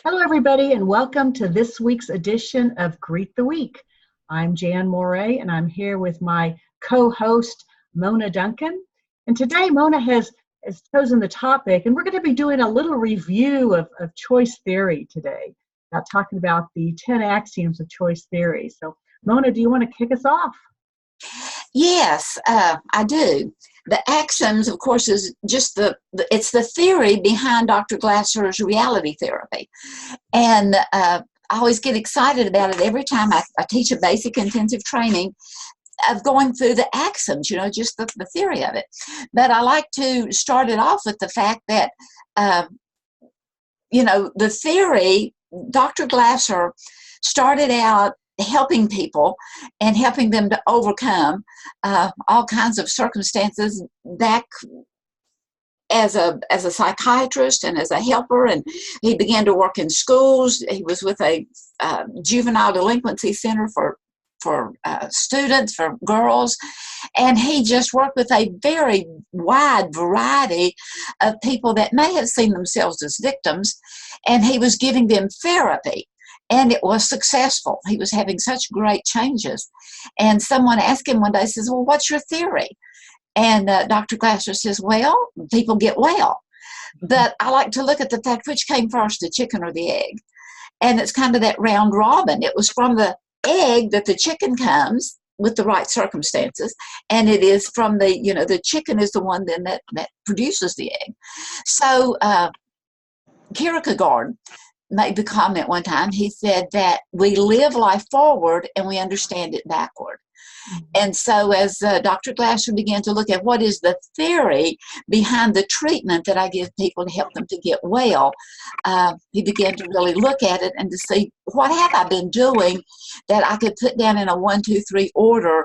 Hello, everybody, and welcome to this week's edition of Greet the Week. I'm Jan Moray, and I'm here with my co-host, Mona Duncan. And today, Mona has chosen the topic, and we're going to be doing a little review of choice theory today, talking about the 10 axioms of choice theory. So, Mona, do you want to kick us off? Yes, I do. The axioms, of course, is just it's the theory behind Dr. Glasser's reality therapy. And I always get excited about it every time I teach a basic intensive training of going through the axioms, just the theory of it. But I like to start it off with the fact that, the theory, Dr. Glasser started out helping people and helping them to overcome all kinds of circumstances back as a psychiatrist and as a helper. And he began to work in schools. He was with a juvenile delinquency center for students, for girls, and he just worked with a very wide variety of people that may have seen themselves as victims, and he was giving them therapy. And it was successful. He was having such great changes. And someone asked him one day, says, well, what's your theory? And Dr. Glasser says, well, people get well. But I like to look at the fact, which came first, the chicken or the egg? And it's kind of that round robin. It was from the egg that the chicken comes with the right circumstances. And it is from the chicken is the one then that produces the egg. So Kierkegaard made the comment one time. He said that we live life forward and we understand it backward. And so as Dr. Glasser began to look at what is the theory behind the treatment that I give people to help them to get well, he began to really look at it and to see, what have I been doing that I could put down in a 1, 2, 3 order,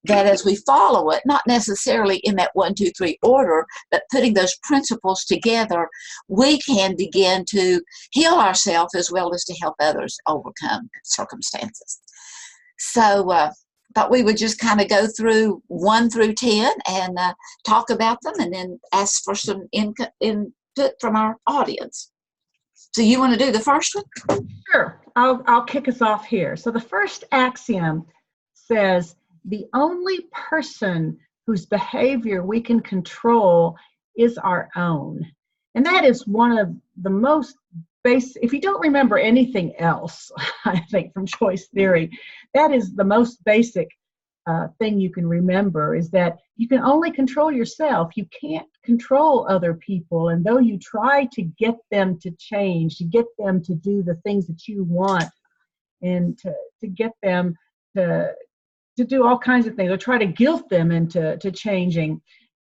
that as we follow it, not necessarily in that 1, 2, 3 order, but putting those principles together, we can begin to heal ourselves as well as to help others overcome circumstances. So thought we would just kind of go through 1 through 10 and talk about them, and then ask for some input from our audience. So you want to do the first one? Sure. I'll kick us off here. So the first axiom says, the only person whose behavior we can control is our own. And that is one of the most basic, if you don't remember anything else, I think, from choice theory, that is the most basic thing you can remember, is that you can only control yourself. You can't control other people. And though you try to get them to change, to get them to do the things that you want, and to get them to do all kinds of things, or try to guilt them into changing,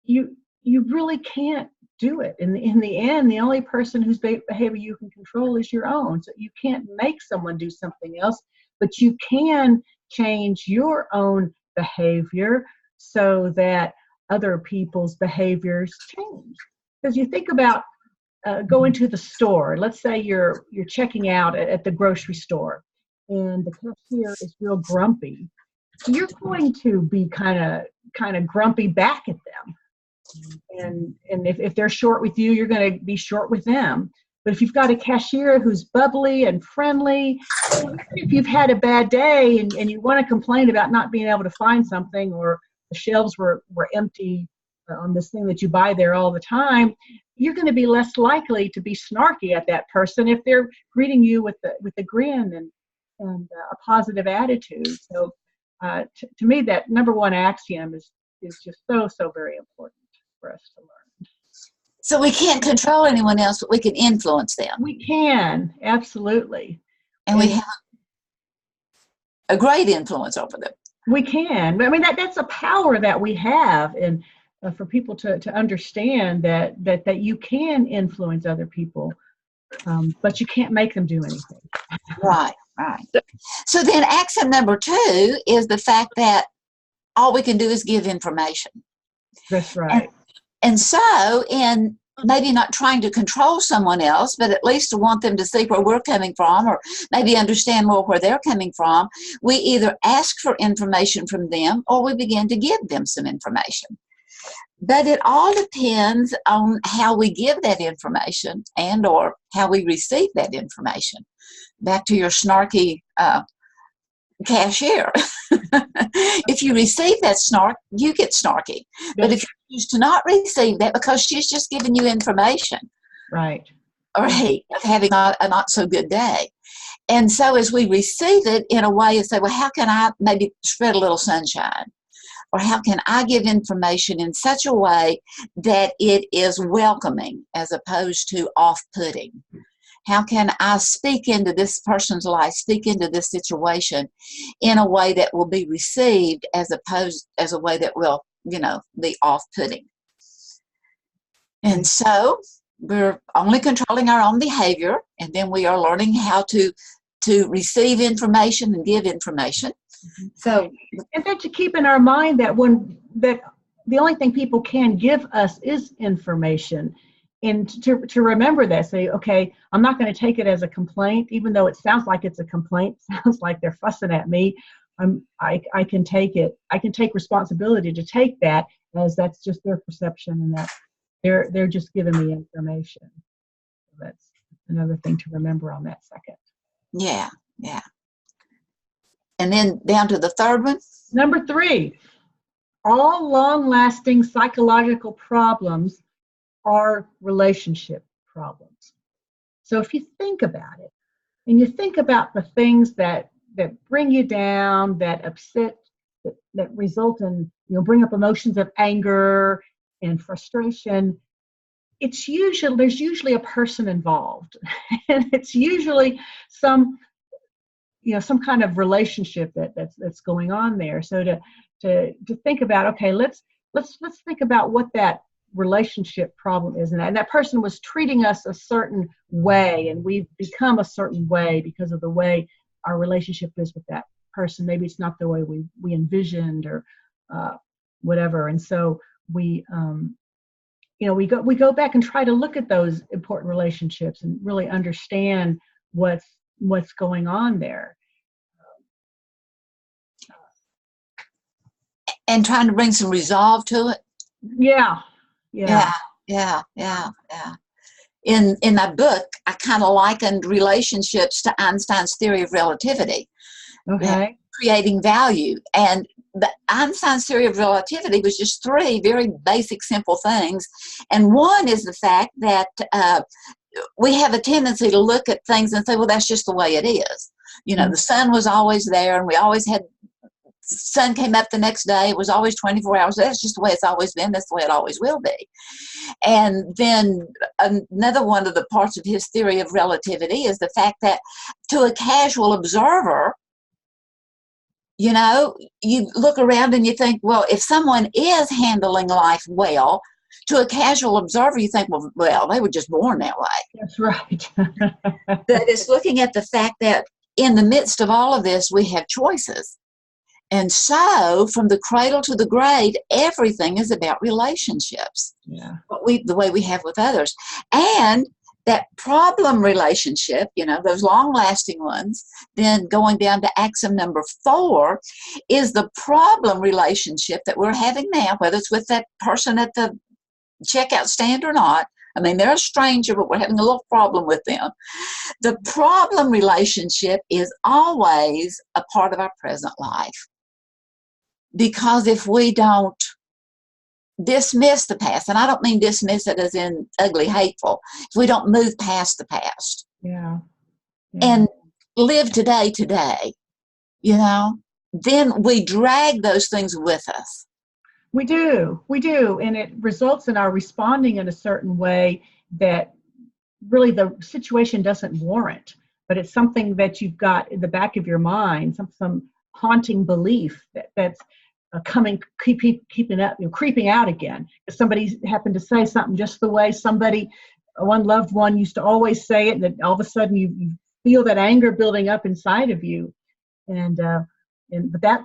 you really can't do it. In the end, the only person whose behavior you can control is your own. So you can't make someone do something else, but you can change your own behavior so that other people's behaviors change. Because you think about going to the store. Let's say you're checking out at the grocery store, and the cashier is real grumpy. You're going to be kind of grumpy back at them. And if they're short with you, you're going to be short with them. But if you've got a cashier who's bubbly and friendly, if you've had a bad day and you want to complain about not being able to find something, or the shelves were empty on this thing that you buy there all the time, you're going to be less likely to be snarky at that person if they're greeting you with a grin and a positive attitude. So to me, that number one axiom is just so very important for us to learn. So we can't control anyone else, but we can influence them. We can, absolutely. And we have a great influence over them. We can. I mean, that's a power that we have, and for people to understand that you can influence other people, but you can't make them do anything. Right. So then axiom number 2 is the fact that all we can do is give information. That's right. And so in maybe not trying to control someone else, but at least to want them to see where we're coming from, or maybe understand more where they're coming from, we either ask for information from them or we begin to give them some information. But it all depends on how we give that information and or how we receive that information. Back to your snarky cashier. If you receive that snark, you get snarky. But if you choose to not receive that because she's just giving you information, right, or hey, having a not so good day. And so as we receive it in a way and say, well, how can I maybe spread a little sunshine? Or how can I give information in such a way that it is welcoming as opposed to off-putting? How can I speak into this person's life, speak into this situation in a way that will be received as opposed as a way that will, be off-putting? And so we're only controlling our own behavior, and then we are learning how to receive information and give information. So, and then to keep in our mind that that the only thing people can give us is information, and to remember that, say, okay, I'm not going to take it as a complaint, even though it sounds like it's a complaint, sounds like they're fussing at me. I can take it. I can take responsibility to take that as that's just their perception, and that they're just giving me information. That's another thing to remember on that second. Yeah. And then down to the third one. Number 3, all long-lasting psychological problems are relationship problems. So if you think about it, and you think about the things that bring you down, that upset, that result in, bring up emotions of anger and frustration, there's usually a person involved. And it's usually some kind of relationship that's going on there. So to think about, okay, let's think about what that relationship problem is, and that person was treating us a certain way, and we've become a certain way because of the way our relationship is with that person. Maybe it's not the way we envisioned, or whatever. And so we go back and try to look at those important relationships and really understand what's going on there. And trying to bring some resolve to it. Yeah. In my book, I kind of likened relationships to Einstein's theory of relativity. Okay. Creating value. And Einstein's theory of relativity was just 3 very basic, simple things. And one is the fact that we have a tendency to look at things and say, well, that's just the way it is. The sun was always there, and we always had, sun came up the next day, it was always 24 hours. That's just the way it's always been. That's the way it always will be. And then another one of the parts of his theory of relativity is the fact that to a casual observer, you look around and you think, well, if someone is handling life well, to a casual observer, you think, well, they were just born that way. That's right. But it's looking at the fact that in the midst of all of this, we have choices. And so from the cradle to the grave, everything is about relationships. Yeah. The way we have with others. And that problem relationship, those long-lasting ones, then going down to axiom number 4, is the problem relationship that we're having now, whether it's with that person at the checkout stand or not. I mean, they're a stranger, but we're having a little problem with them. The problem relationship is always a part of our present life. Because if we don't dismiss the past, and I don't mean dismiss it as in ugly, hateful, if we don't move past the past, and live today, then we drag those things with us. We do, and it results in our responding in a certain way that really the situation doesn't warrant, but it's something that you've got in the back of your mind, some haunting belief that's creeping out again. If somebody happened to say something just the way one loved one used to always say it, and then all of a sudden you feel that anger building up inside of you, but that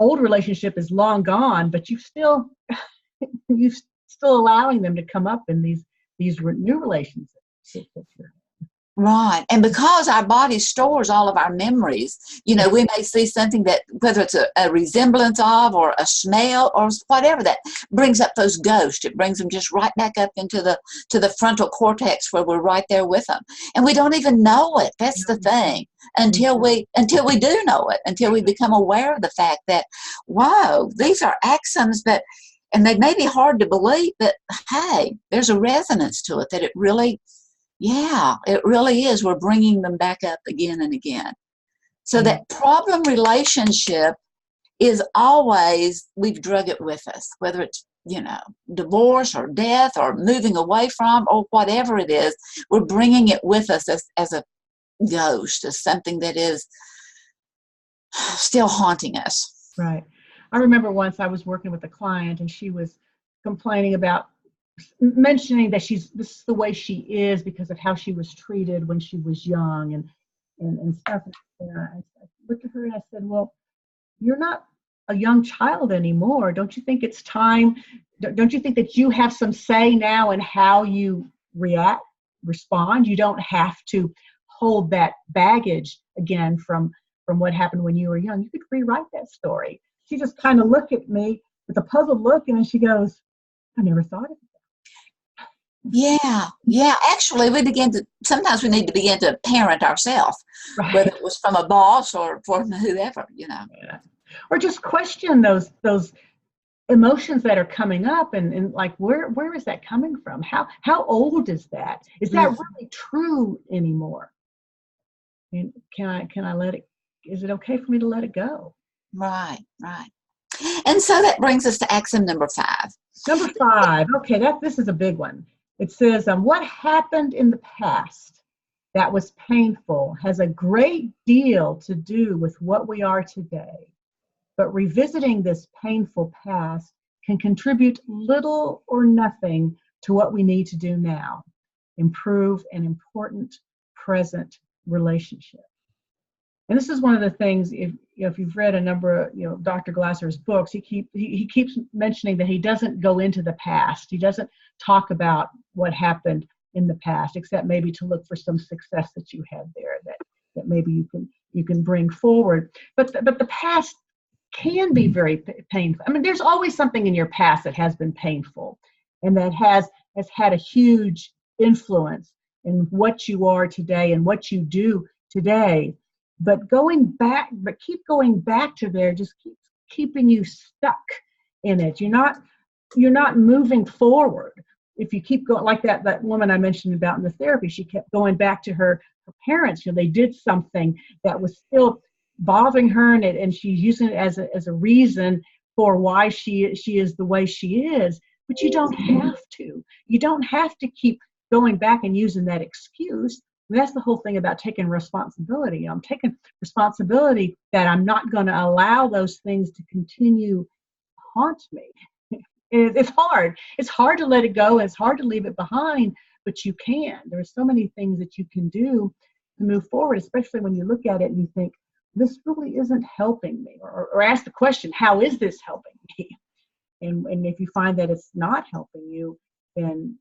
old relationship is long gone, but you still allowing them to come up in these new relationships. Right. And because our body stores all of our memories, we may see something that, whether it's a resemblance of or a smell or whatever, that brings up those ghosts. It brings them just right back up into the frontal cortex, where we're right there with them. And we don't even know it. That's the thing. Until we do know it, until we become aware of the fact that, wow, these are axioms, and they may be hard to believe, but hey, there's a resonance to it, that it really is. We're bringing them back up again and again. So that problem relationship is always, we've drug it with us, whether it's, divorce or death or moving away from or whatever it is, we're bringing it with us as a ghost, as something that is still haunting us. Right. I remember once I was working with a client, and she was complaining about, mentioning that this is the way she is because of how she was treated when she was young and stuff. And I looked at her and I said, well, you're not a young child anymore. Don't you think it's time? Don't you think that you have some say now in how you respond? You don't have to hold that baggage again from what happened when you were young. You could rewrite that story. She just kind of looked at me with a puzzled look, and then she goes, I never thought of it. Yeah. Actually, sometimes we need to begin to parent ourselves, Right. whether it was from a boss or from whoever, Yeah. Or just question those emotions that are coming up, and like, where is that coming from? How old is that? Is that really true anymore? And can I let it? Is it okay for me to let it go? Right. And so that brings us to axiom number 5. Number 5. Okay, this is a big one. It says, what happened in the past that was painful has a great deal to do with what we are today. But revisiting this painful past can contribute little or nothing to what we need to do now. Improve an important present relationship. And this is one of the things, if you've read a number of Dr. Glasser's books, he keeps mentioning that he doesn't go into the past. He doesn't talk about what happened in the past, except maybe to look for some success that you had there that maybe you can bring forward. But the past can be very painful. I mean, there's always something in your past that has been painful, and that has had a huge influence in what you are today and what you do today. But keep going back to there just keeps keeping you stuck in it. You're not moving forward. If you keep going, like that woman I mentioned about in the therapy, she kept going back to her parents. They did something that was still bothering her, and she's using it as a reason for why she is the way she is. But you don't have to. You don't have to keep going back and using that excuse. And that's the whole thing about taking responsibility. I'm taking responsibility that I'm not going to allow those things to continue to haunt me. It's hard. It's hard to let it go. It's hard to leave it behind, but you can. There's so many things that you can do to move forward, especially when you look at it and you think, this really isn't helping me. Or ask the question, how is this helping me? And if you find that it's not helping you, then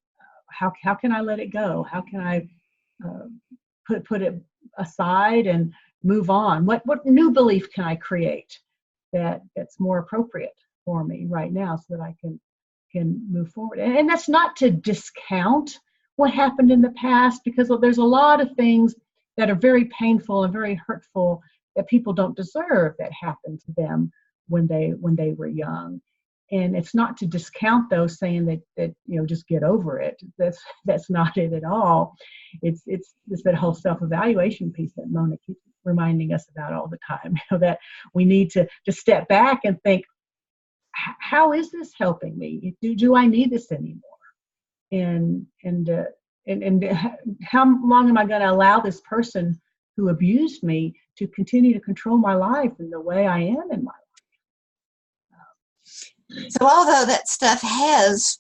how can I let it go? How can I put it aside and move on? What new belief can I create that's more appropriate for me right now, so that I can move forward? And that's not to discount what happened in the past, because there's a lot of things that are very painful and very hurtful that people don't deserve that happened to them when they were young. And it's not to discount those, saying that just get over it. That's not it at all. It's that whole self-evaluation piece that Mona keeps reminding us about all the time. That we need to step back and think, how is this helping me? Do I need this anymore? And how long am I going to allow this person who abused me to continue to control my life in the way I am in my life? So although that stuff has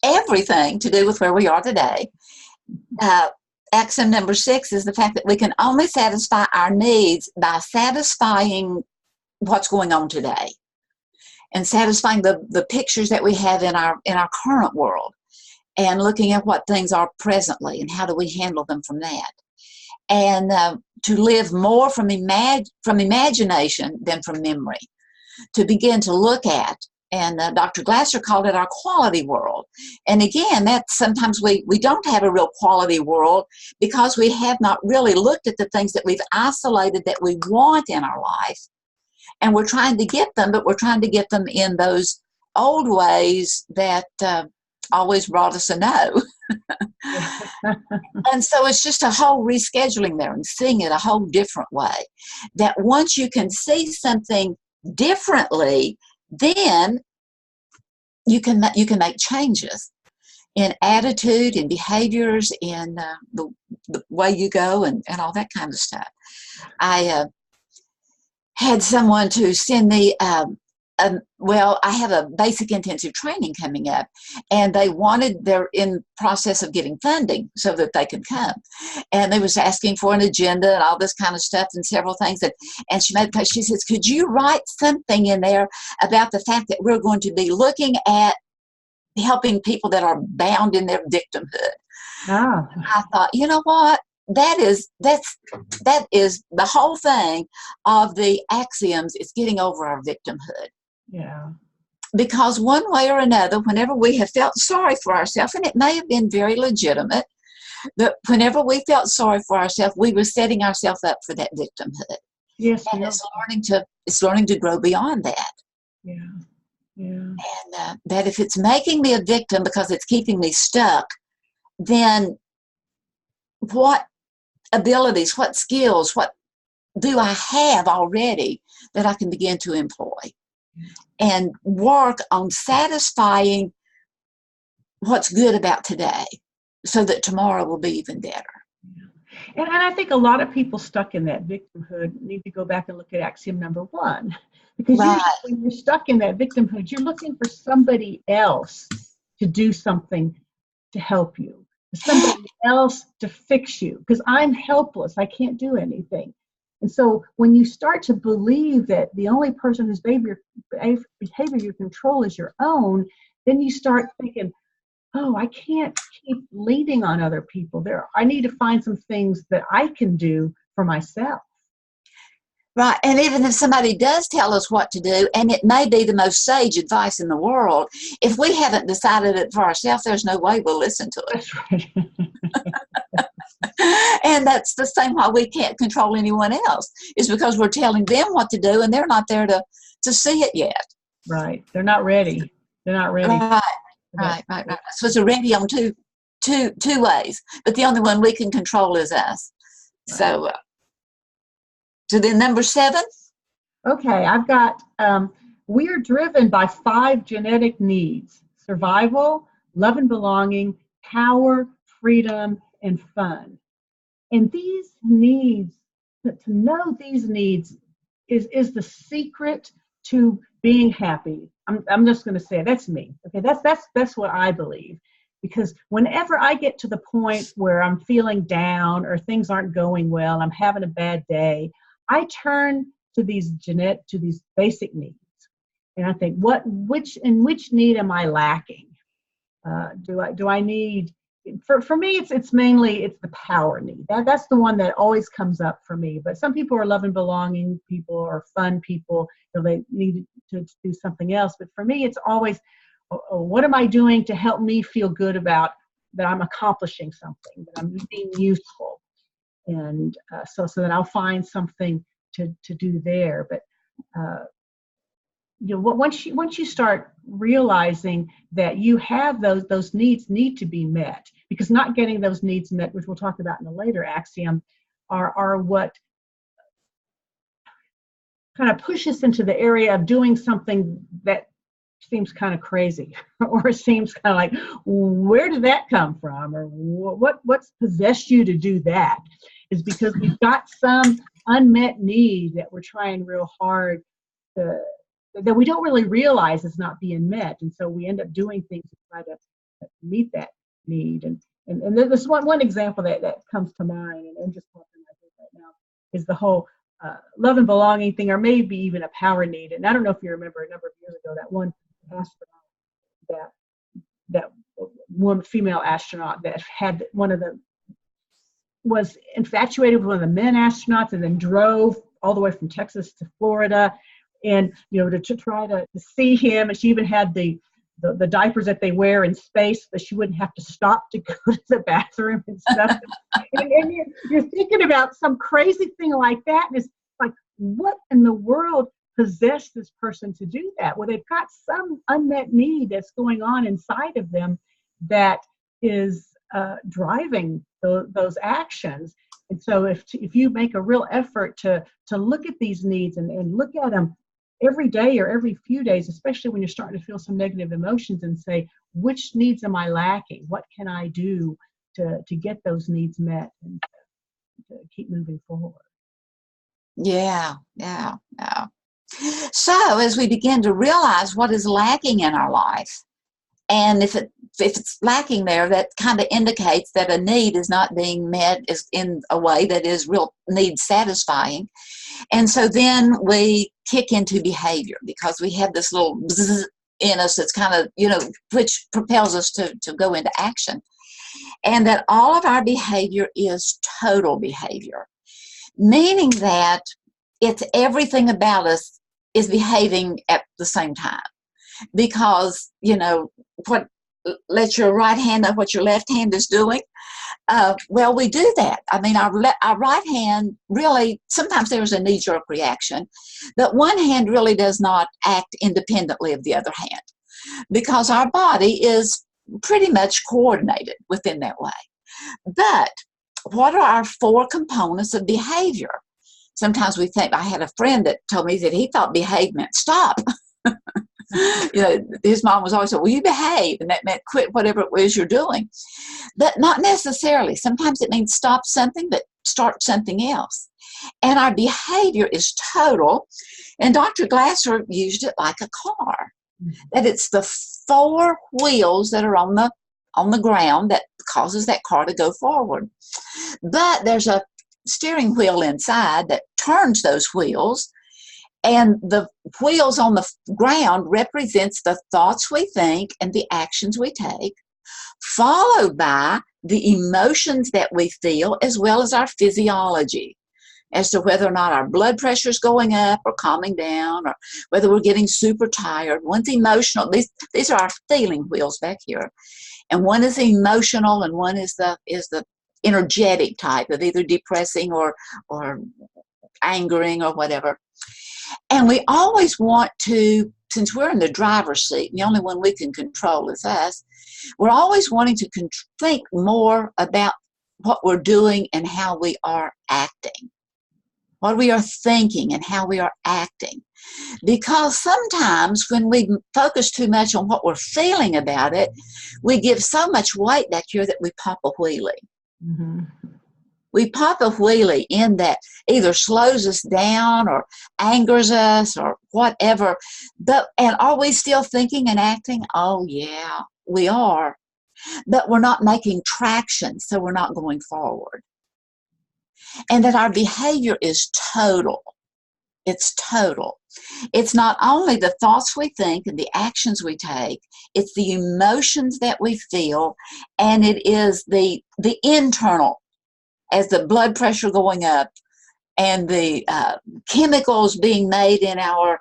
everything to do with where we are today, axiom number 6 is the fact that we can only satisfy our needs by satisfying what's going on today and satisfying the pictures that we have in our current world, and looking at what things are presently and how do we handle them from that. and to live more from imagination than from memory, to begin to look at. And Dr. Glasser called it our quality world. And again, that sometimes we don't have a real quality world because we have not really looked at the things that we've isolated that we want in our life. And we're trying to get them, but we're trying to get them in those old ways that always brought us a no. And so it's just a whole rescheduling there and seeing it a whole different way. That once you can see something differently, then you can make changes in attitude, in behaviors, in the way you go, and all that kind of stuff. I had someone to send me well, I have a basic intensive training coming up, and they're in process of getting funding so that they can come. And they was asking for an agenda and all this kind of stuff and several things. And she says, could you write something in there about the fact that we're going to be looking at helping people that are bound in their victimhood? Oh. I thought, you know what? That is the whole thing of the Axioms, is getting over our victimhood. Yeah. Because one way or another, whenever we have felt sorry for ourselves, and it may have been very legitimate, but whenever we felt sorry for ourselves, we were setting ourselves up for that victimhood. Yes. And it's learning to grow beyond that. Yeah. Yeah. And that if it's making me a victim because it's keeping me stuck, then what abilities, what skills, what do I have already that I can begin to employ and work on satisfying what's good about today so that tomorrow will be even better. And I think a lot of people stuck in that victimhood need to go back and look at axiom number 1. Because when you're stuck in that victimhood, you're looking for somebody else to do something to help you, somebody else to fix you, because I'm helpless. I can't do anything. And so when you start to believe that the only person whose behavior you control is your own, then you start thinking, oh, I can't keep leaning on other people. I need to find some things that I can do for myself. Right. And even if somebody does tell us what to do, and it may be the most sage advice in the world, if we haven't decided it for ourselves, there's no way we'll listen to it. That's right. And that's the same why we can't control anyone else, is because we're telling them what to do and they're not there to see it yet. Right. They're not ready. They're not ready. Right. So it's ready on two ways, but the only one we can control is us. Right. So then number 7. Okay, I've got, we are driven by 5 genetic needs: survival, love and belonging, power, freedom, and fun. And these needs, to know these needs is the secret to being happy. I'm just going to say that's me. Okay, that's what I believe. Because whenever I get to the point where I'm feeling down or things aren't going well, I'm having a bad day, I turn to these basic needs, and I think, which need am I lacking? Do I need? For me, it's mainly the power need. That's the one that always comes up for me. But some people are love and belonging people or fun people. They need to do something else. But for me, it's always, what am I doing to help me feel good about that I'm accomplishing something, that I'm being useful, and so that I'll find something to do there. But once you start realizing that you have those needs need to be met, because not getting those needs met, which we'll talk about in a later axiom, are what kind of push us into the area of doing something that seems kind of crazy, or seems kind of like, where did that come from, or what's possessed you to do that? Is because we've got some unmet need that we're trying real hard that we don't really realize is not being met, and so we end up doing things to try to meet that need. And there's one example that comes to mind, and just talking about this right now, is the whole love and belonging thing, or maybe even a power need. And I don't know if you remember, a number of years ago, that one astronaut, female astronaut that had one of the was infatuated with one of the men astronauts and then drove all the way from Texas to Florida, and to try to see him. And she even had the diapers that they wear in space, but she wouldn't have to stop to go to the bathroom and stuff. and you're thinking about some crazy thing like that, and it's like, what in the world possessed this person to do that? Well, they've got some unmet need that's going on inside of them that is driving those actions. And so if you make a real effort to look at these needs and look at them every day or every few days, especially when you're starting to feel some negative emotions, and say, which needs am I lacking? What can I do to get those needs met and to keep moving forward? Yeah. So as we begin to realize what is lacking in our life, and if it's lacking there, that kind of indicates that a need is not being met is in a way that is real need satisfying. And so then we kick into behavior, because we have this little bzzz in us that's kind of, which propels us to go into action. And that all of our behavior is total behavior, meaning that it's everything about us is behaving at the same time. Because, what lets your right hand know what your left hand is doing? Well, we do that. I mean, our right hand really, sometimes there's a knee-jerk reaction, but one hand really does not act independently of the other hand, because our body is pretty much coordinated within that way. But what are our 4 components of behavior? Sometimes we think, I had a friend that told me that he thought behave meant stop. His mom was always saying, well, you behave, and that meant quit whatever it was you're doing. But not necessarily. Sometimes it means stop something, but start something else. And our behavior is total. And Dr. Glasser used it like a car, that it's the 4 wheels that are on the ground that causes that car to go forward. But there's a steering wheel inside that turns those wheels. And the wheels on the ground represents the thoughts we think and the actions we take, followed by the emotions that we feel, as well as our physiology, as to whether or not our blood pressure is going up or calming down, or whether we're getting super tired. One's emotional. These are our feeling wheels back here. And one is emotional, and one is the energetic type of either depressing or angering or whatever. And we always want to, since we're in the driver's seat, and the only one we can control is us, we're always wanting to think more about what we're doing and how we are acting, what we are thinking and how we are acting. Because sometimes when we focus too much on what we're feeling about it, we give so much weight back here that we pop a wheelie. Mm-hmm. We pop a wheelie in that either slows us down or angers us or whatever. And are we still thinking and acting? Oh, yeah, we are. But we're not making traction, so we're not going forward. And that our behavior is total. It's total. It's not only the thoughts we think and the actions we take, it's the emotions that we feel, and it is the internal, as the blood pressure going up and the chemicals being made in our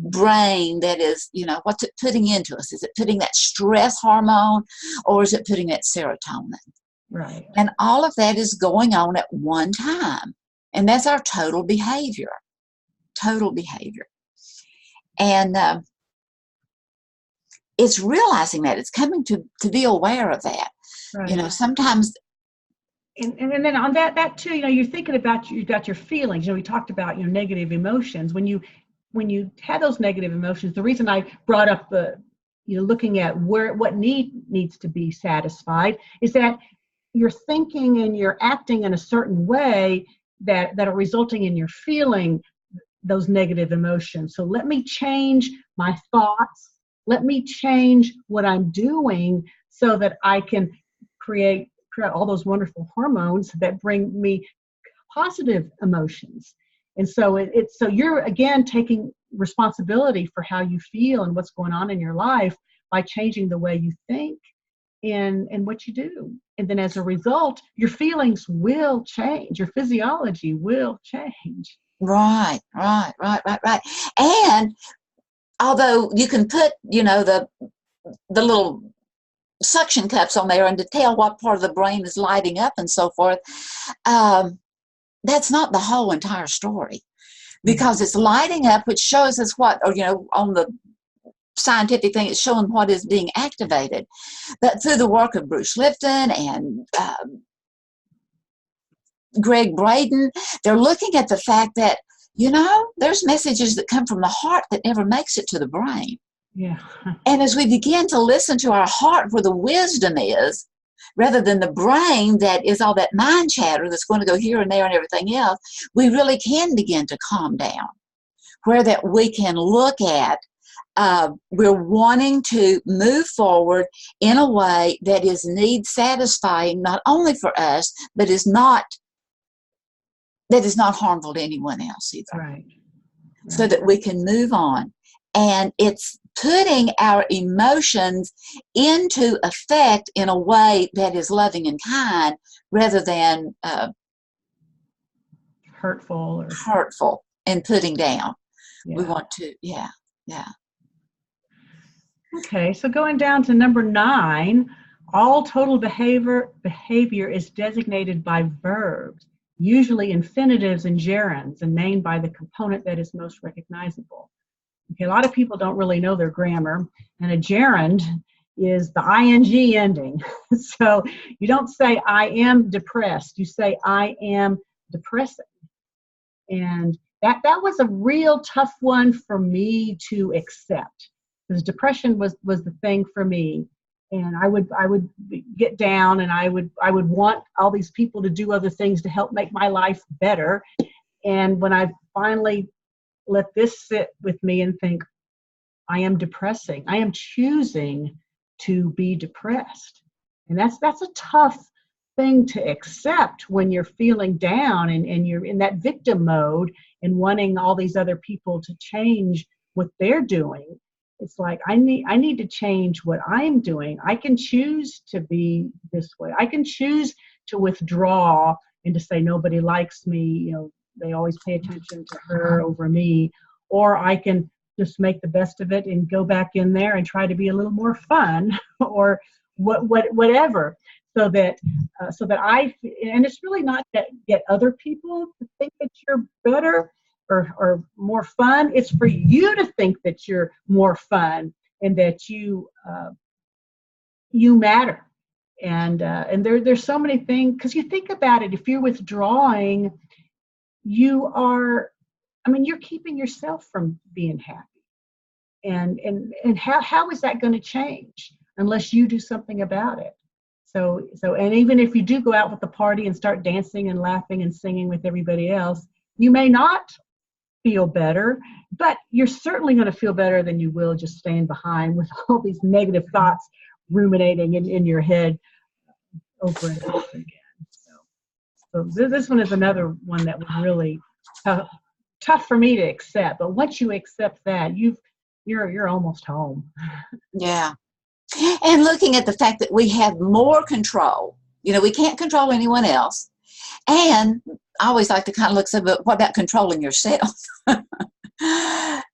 brain that is, what's it putting into us? Is it putting that stress hormone, or is it putting that serotonin? Right. And all of that is going on at one time. And that's our total behavior. Total behavior. And it's realizing that. It's coming to be aware of that. Right. Sometimes. And then on that too, you're thinking about you got your feelings. We talked about negative emotions. When you have those negative emotions, the reason I brought up the looking at what needs to be satisfied is that you're thinking and you're acting in a certain way that are resulting in your feeling those negative emotions. So let me change my thoughts. Let me change what I'm doing so that I can create all those wonderful hormones that bring me positive emotions. And so so you're again taking responsibility for how you feel and what's going on in your life by changing the way you think in what you do. And then as a result, your feelings will change. Your physiology will change. Right. And although you can put, the little suction cups on there and to tell what part of the brain is lighting up and so forth, that's not the whole entire story, because it's lighting up, which shows us what, or on the scientific thing, it's showing what is being activated. But through the work of Bruce Lipton and Greg Braden, they're looking at the fact that, there's messages that come from the heart that never makes it to the brain. Yeah. And as we begin to listen to our heart where the wisdom is, rather than the brain that is all that mind chatter that's going to go here and there and everything else, we really can begin to calm down, where that we can look at, we're wanting to move forward in a way that is need satisfying, not only for us, but that is not harmful to anyone else either. Right. So that we can move on. And it's putting our emotions into effect in a way that is loving and kind, rather than hurtful and putting down. Yeah. We want to, yeah. Okay, so going down to number 9, all total behavior is designated by verbs, usually infinitives and gerunds, and named by the component that is most recognizable. Okay, a lot of people don't really know their grammar, and a gerund is the ing ending. So you don't say I am depressed, you say I am depressing. And that was a real tough one for me to accept, because depression was the thing for me. And I would get down, and I would want all these people to do other things to help make my life better. And when I finally let this sit with me and think, I am depressing, I am choosing to be depressed. And that's a tough thing to accept when you're feeling down and you're in that victim mode and wanting all these other people to change what they're doing. It's like, I need to change what I'm doing. I can choose to be this way. I can choose to withdraw and to say nobody likes me, they always pay attention to her over me. Or I can just make the best of it and go back in there and try to be a little more fun or whatever. So that and it's really not to get other people to think that you're better or more fun. It's for you to think that you're more fun and that you matter. And there's so many things, because you think about it, if you're withdrawing, you're keeping yourself from being happy. And how is that going to change unless you do something about it? So and even if you do go out with the party and start dancing and laughing and singing with everybody else, you may not feel better, but you're certainly going to feel better than you will just staying behind with all these negative thoughts ruminating in your head over and over again. So this one is another one that was really tough for me to accept. But once you accept that, you're almost home. Yeah. And looking at the fact that we have more control, we can't control anyone else. And I always like to kind of look at, what about controlling yourself?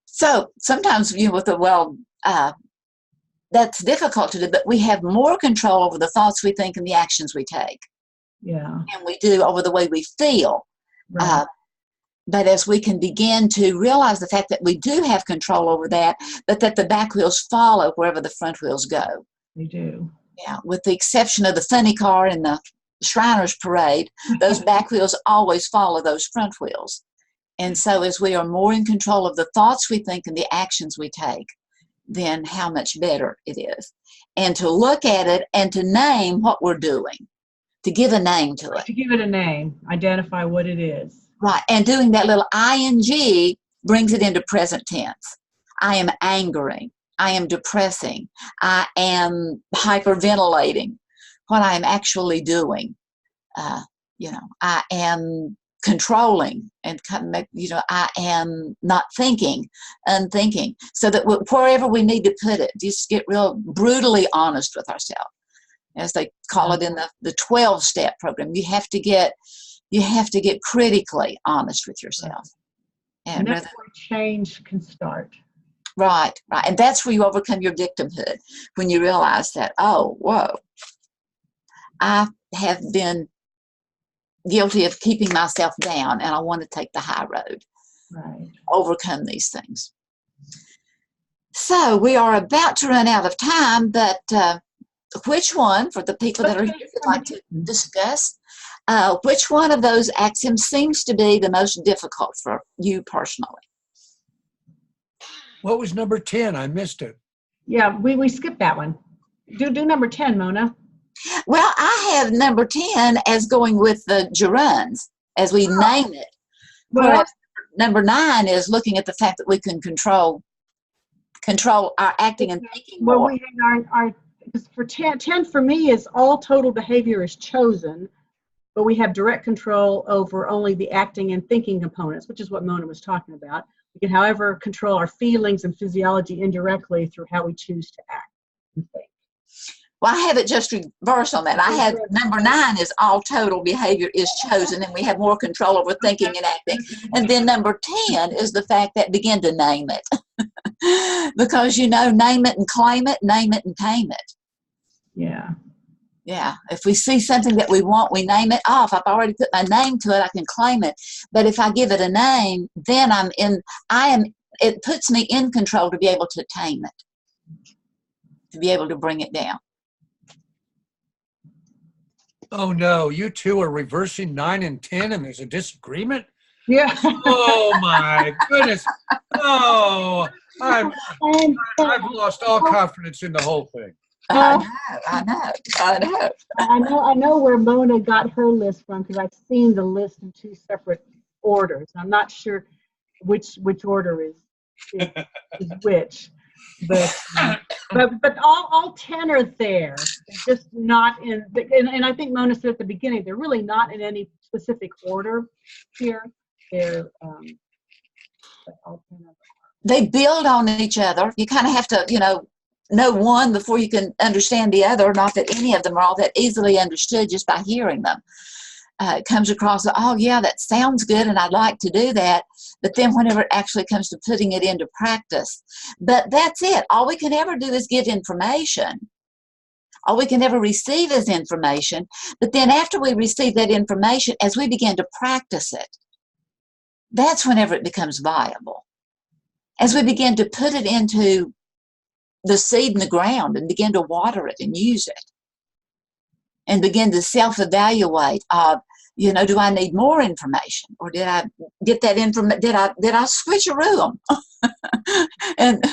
So sometimes, that's difficult to do, but we have more control over the thoughts we think and the actions we take. Yeah. And we do over the way we feel. Right. But as we can begin to realize the fact that we do have control over that, but that the back wheels follow wherever the front wheels go. They do. Yeah, with the exception of the funny car in the Shriners Parade, those back wheels always follow those front wheels. And so as we are more in control of the thoughts we think and the actions we take, then how much better it is. And to look at it and to name what we're doing, to give a name to it. To give it a name, identify what it is. Right, and doing that little ing brings it into present tense. I am angering. I am depressing. I am hyperventilating. What I am actually doing. I am controlling and I am not thinking, unthinking. So that wherever we need to put it, just get real brutally honest with ourselves. as they call it in the 12-step program. You have to get critically honest with yourself. And that's where change can start. Right. And that's where you overcome your victimhood, when you realize that, oh, whoa, I have been guilty of keeping myself down, and I want to take the high road. Right. Overcome these things. So we are about to run out of time, but which one, for the people that are here would like to discuss, which one of those axioms seems to be the most difficult for you personally? What was number 10? I missed it. Yeah, we skipped that one. Do number 10, Mona. Well, I have number 10 as going with the gerunds, as we name it. Well, whereas number 9 is looking at the fact that we can control our acting and thinking more. Well, we our for 10 for me is all total behavior is chosen, but we have direct control over only the acting and thinking components, which is what Mona was talking about. We can, however, control our feelings and physiology indirectly through how we choose to act and think. Well, I have it just reversed on that. I have number 9 is all total behavior is chosen, and we have more control over thinking and acting. And then number 10 is the fact that begin to name it. Because, name it and claim it, name it and tame it. Yeah. Yeah. If we see something that we want, we name it off. If I've already put my name to it, I can claim it. But if I give it a name, then it puts me in control to be able to tame it, to be able to bring it down. Oh no, you two are reversing 9 and 10 and there's a disagreement? Yeah. Oh my goodness. Oh, I've lost all confidence in the whole thing. I know where Mona got her list from, because I've seen the list in 2 separate orders. I'm not sure which order is which, but all 10 are there. They're just not in. And I think Mona said at the beginning, they're really not in any specific order here. They're all 10 of them. They build on each other. You kind of have to, know one before you can understand the other. Not that any of them are all that easily understood just by hearing them. It comes across, oh yeah, that sounds good and I'd like to do that. But then whenever it actually comes to putting it into practice, but that's it. All we can ever do is get information. All we can ever receive is information. But then after we receive that information, as we begin to practice it, that's whenever it becomes viable. As we begin to put it into the seed in the ground and begin to water it and use it, and begin to self-evaluate of, do I need more information, or did I get that information? Did I switcheroo them? and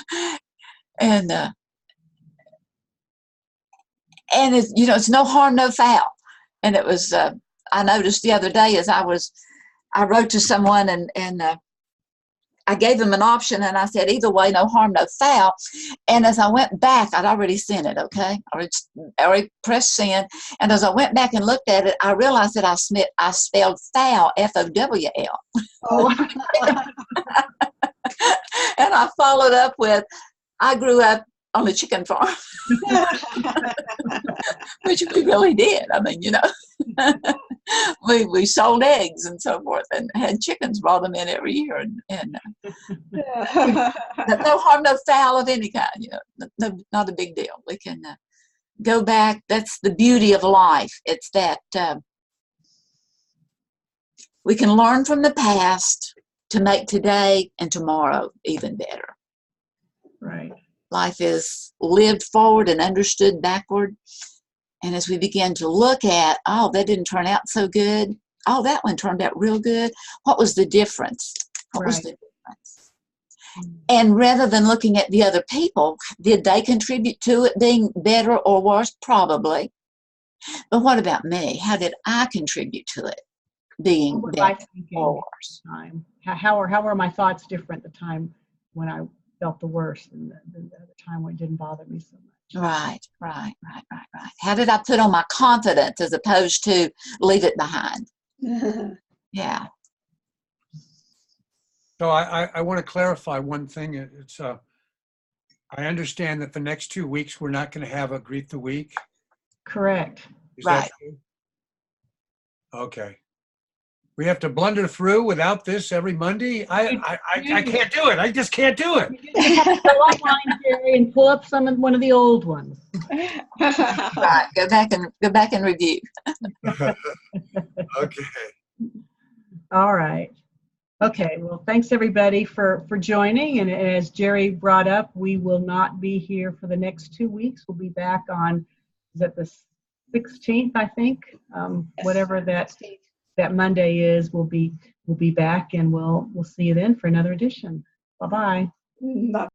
it's no harm, no foul. And it was I noticed the other day as I wrote to someone and I gave them an option, and I said, either way, no harm, no foul. And as I went back, I'd already sent it, okay? I already pressed send. And as I went back and looked at it, I realized that I spelled foul, F-O-W-L. Oh. And I followed up with, I grew up on a chicken farm. Which we really did. I mean, we sold eggs and so forth, and had chickens, brought them in every year, and no harm, no foul of any kind. Not a big deal. We can go back. That's the beauty of life. It's that we can learn from the past to make today and tomorrow even better. Right. Life is lived forward and understood backward. And as we begin to look at, oh, that didn't turn out so good. Oh, that one turned out real good. What was the difference? What was the difference? And rather than looking at the other people, did they contribute to it being better or worse? Probably. But what about me? How did I contribute to it being better or worse? How are my thoughts different the time when I felt the worst and the time when it didn't bother me so much? Right. How did I put on my confidence as opposed to leave it behind? Yeah. So I want to clarify one thing. It's I understand that the next 2 weeks we're not going to have a Greet the Week. Correct. Is Right. that true? Okay. We have to blunder through without this every Monday? I can't do it. I just can't do it. You just have to go online, Jerry, and pull up one of the old ones. Right. Go back and review. Okay. All right. Okay. Well, thanks everybody for joining. And as Jerry brought up, we will not be here for the next 2 weeks. We'll be back on, is it the 16th, I think? Whatever that Monday is, we'll be back, and we'll see you then for another edition. Bye-bye. Bye.